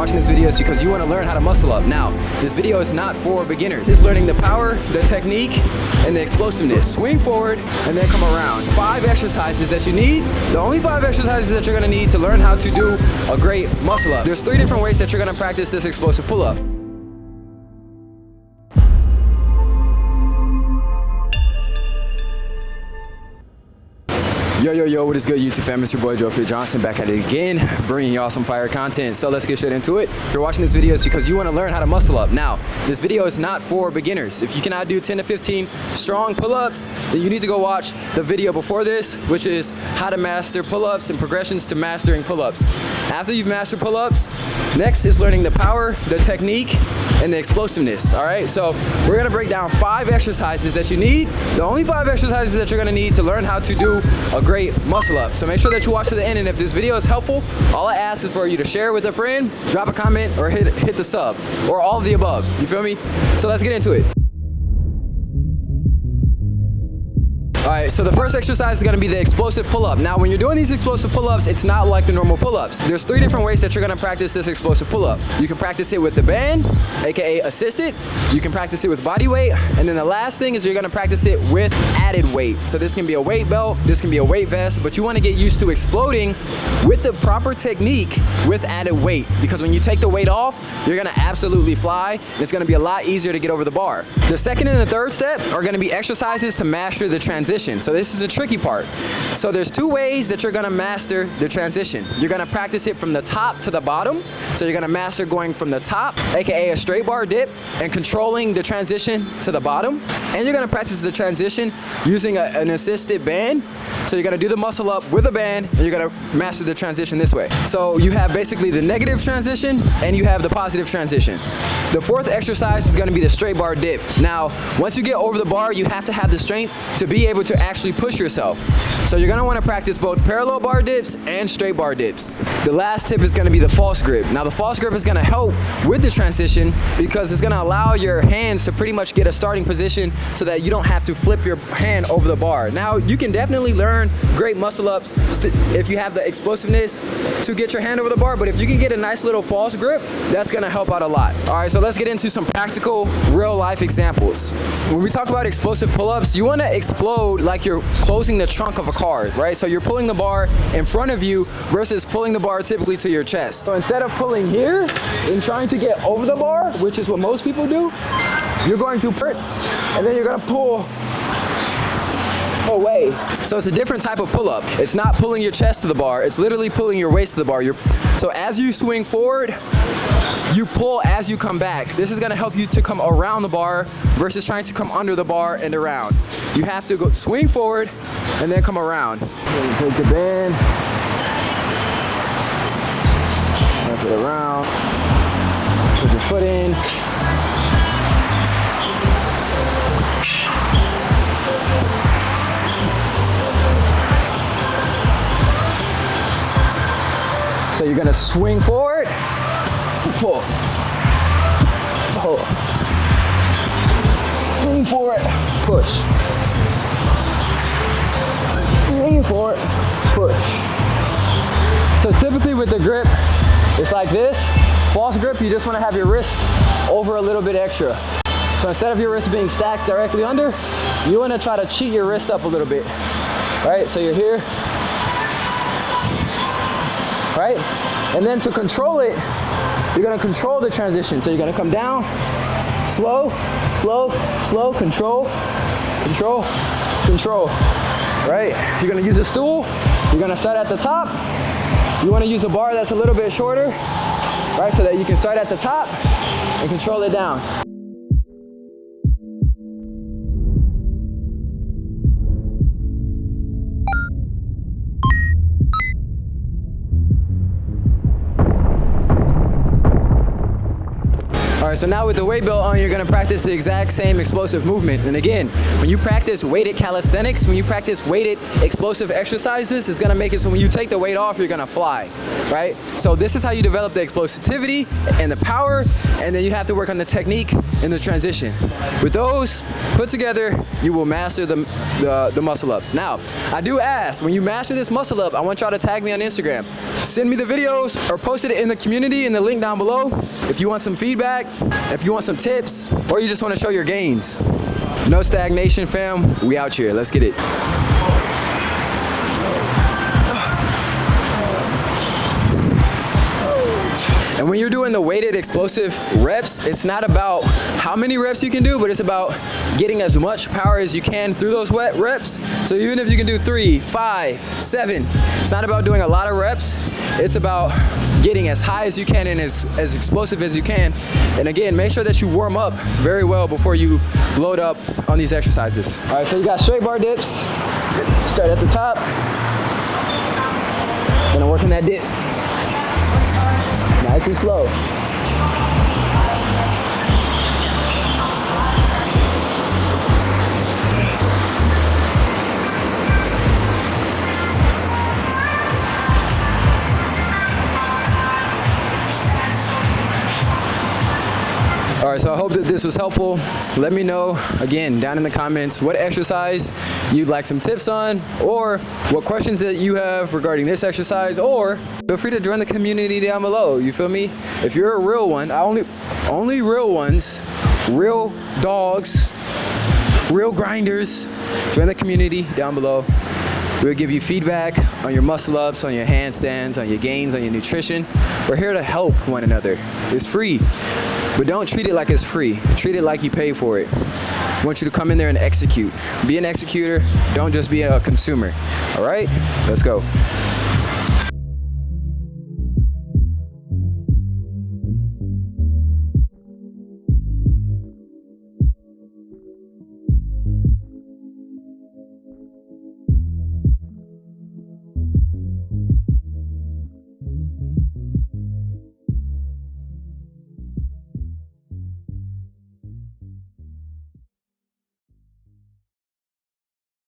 watching this video is because you want to learn how to muscle up. Now, this video is not for beginners. It's learning the power, the technique, and the explosiveness. Swing forward and then come around. 5 exercises that you need. The only 5 exercises that you're going to need to learn how to do a great muscle up. There's 3 different ways that you're going to practice this explosive pull-up. Yo, what is good, YouTube fam? It's your boy Joe Johnson back at it again, bringing y'all some fire content. So let's get straight into it. If you're watching this video, it's because you want to learn how to muscle up. Now, this video is not for beginners. If you cannot do 10 to 15 strong pull-ups, then you need to go watch the video before this, which is how to master pull-ups and progressions to mastering pull-ups. After you've mastered pull-ups, next is learning the power, the technique, and the explosiveness. All right, so we're gonna break down 5 exercises that you need. The only 5 exercises that you're gonna need to learn how to do a great muscle up. So make sure that you watch to the end, and if this video is helpful, all I ask is for you to share with a friend, drop a comment, or hit the sub, or all of the above. You feel me? So let's get into it. Alright, so the first exercise is going to be the explosive pull-up. Now, when you're doing these explosive pull-ups, it's not like the normal pull-ups. There's 3 different ways that you're going to practice this explosive pull-up. You can practice it with the band, aka assisted. You can practice it with body weight. And then the last thing is you're going to practice it with added weight. So this can be a weight belt, this can be a weight vest, but you want to get used to exploding with the proper technique with added weight. Because when you take the weight off, you're going to absolutely fly. And it's going to be a lot easier to get over the bar. The second and the third step are going to be exercises to master the transition. So this is a tricky part. So there's 2 ways that you're gonna master the transition. You're gonna practice it from the top to the bottom. So you're gonna master going from the top, aka a straight bar dip, and controlling the transition to the bottom. And you're gonna practice the transition using an assisted band. So you're gonna do the muscle up with a band, and you're gonna master the transition this way. So you have basically the negative transition, and you have the positive transition. The 4th exercise is gonna be the straight bar dip. Now, once you get over the bar, you have to have the strength to be able to actually push yourself. So you're gonna wanna practice both parallel bar dips and straight bar dips. The last tip is gonna be the false grip. Now the false grip is gonna help with the transition because it's gonna allow your hands to pretty much get a starting position so that you don't have to flip your hand over the bar. Now you can definitely learn great muscle ups if you have the explosiveness to get your hand over the bar, but if you can get a nice little false grip, that's gonna help out a lot. All right, so let's get into some practical real life examples. When we talk about explosive pull-ups, you wanna explode like you're closing the trunk of a car, right? So you're pulling the bar in front of you versus pulling the bar typically to your chest. So instead of pulling here and trying to get over the bar, which is what most people do, you're going to put, and then you're gonna pull away. So it's a different type of pull-up. It's not pulling your chest to the bar, it's literally pulling your waist to the bar. So as you swing forward, you pull as you come back. This is gonna help you to come around the bar versus trying to come under the bar and around. You have to go swing forward and then come around. Then take the band, wrap it around, put your foot in. So you're gonna swing forward, pull, lean forward, push, lean forward, push. So typically with the grip, it's like this. False grip, you just wanna have your wrist over a little bit extra. So instead of your wrist being stacked directly under, you wanna try to cheat your wrist up a little bit, right? So you're here, right? And then to control it, you're gonna control the transition. So you're gonna come down, slow, slow, slow, control, control, control, right? You're gonna use a stool, you're gonna start at the top. You wanna use a bar that's a little bit shorter, right? So that you can start at the top and control it down. All right, right, so now with the weight belt on, you're gonna practice the exact same explosive movement. And again, when you practice weighted calisthenics, when you practice weighted explosive exercises, it's gonna make it so when you take the weight off, you're gonna fly, right? So this is how you develop the explosivity and the power, and then you have to work on the technique and the transition. With those put together, you will master the muscle ups. Now, I do ask, when you master this muscle up, I want y'all to tag me on Instagram. Send me the videos or post it in the community in the link down below if you want some feedback, if you want some tips, or you just want to show your gains. No stagnation, fam. We out here. Let's get it. And when you're doing the weighted explosive reps, it's not about how many reps you can do, but it's about getting as much power as you can through those wet reps. So even if you can do 3, 5, 7, it's not about doing a lot of reps. It's about getting as high as you can and as explosive as you can. And again, make sure that you warm up very well before you load up on these exercises. All right, so you got straight bar dips. Start at the top. Gonna work on that dip. Nice and slow. All right, so I hope that this was helpful. Let me know, again, down in the comments, what exercise you'd like some tips on, or what questions that you have regarding this exercise, or feel free to join the community down below, you feel me? If you're a real one, only real ones, real dogs, real grinders, join the community down below. We'll give you feedback on your muscle ups, on your handstands, on your gains, on your nutrition. We're here to help one another. It's free. But don't treat it like it's free. Treat it like you pay for it. I want you to come in there and execute. Be an executor. Don't just be a consumer. All right? Let's go.